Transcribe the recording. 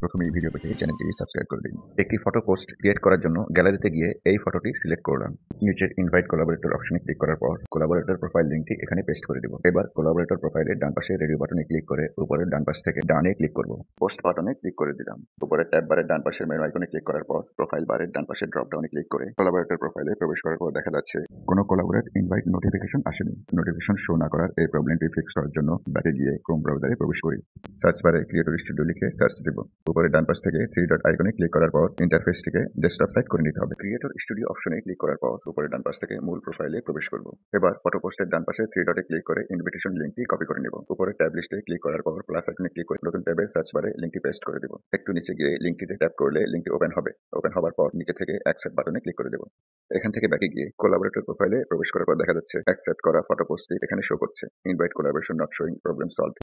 প্রথমে এই ভিডিও পেতে চ্যানেলটি সাবস্ক্রাইব করে দিন। একটি ফটো পোস্ট ক্রিয়েট করার জন্য গ্যালারিতে গিয়ে এই ফটোটি সিলেক্ট করলাম। নিচের ইনভাইট কোলাবোরেটর অপশনে ক্লিক করার পর কোলাবোরেটর প্রোফাইল লিঙ্কটি এখানে পেস্ট করে দিব। এবার কোলাবোরেটর প্রোফাইলের ডান পাশে রেডিও বাটনে ক্লিক করে উপরের ডান পাশ থেকে ডানে ক্লিক করব। পোস্ট বাটনে ক্লিক করে দিলাম। উপরের ট্যাব বারের ডান পাশের মেনু আইকনে ক্লিক করার পর প্রোফাইল বারের ডান পাশের ড্রপ ডাউনে ক্লিক করে কোলাবোরেটর প্রোফাইলে প্রবেশ করার পর দেখা যাচ্ছে কোনো কোলাবোরেট ইনভাইট নোটিফিকেশন আসেনি। নোটিফিকেশন শো না করার এই প্রবলেমটি ফিক্স করার জন্য ব্যাকে গিয়ে ক্রোম ব্রাউজারে প্রবেশ করি। সার্চ বারে ক্রিয়েটর স্টুডিও লিখে সার্চ দিব। উপরে ডান পাশ থেকে থ্রি ডট আইকনে ক্লিক করার পর ইন্টারফেসটিকে ডেস্কটপ সাইড করে নিতে হবে। ক্রিয়েটর স্টুডিও অপশনে ক্লিক করার পর উপরে ডান পাশ থেকে মূল প্রোফাইলে প্রবেশ করব। এবার ফটো পোস্টের ডান পাশে থ্রি ডটে ক্লিক করে ইনভিটেশন লিঙ্কটি কপি করে নেব। উপরে ট্যাব লিস্টে ক্লিক করার পর প্লাস আইকনে ক্লিক করে নতুন ট্যাবে সার্চ বারে লিঙ্কটি পেস্ট করে দেব। একটু নিচে গিয়ে লিঙ্কটিতে ট্যাপ করলে লিঙ্কটি ওপেন হবে। ওপেন হওয়ার পর নিচে থেকে অ্যাকসেপ্ট বাটনে ক্লিক করে দেব। এখান থেকে ব্যাকে গিয়ে কোলাবোরেটর প্রোফাইলে প্রবেশ করার পর দেখা যাচ্ছে অ্যাকসেপ্ট করা ফটো পোস্টটি এখানে শো করছে। Invite collaboration not showing, problem solve.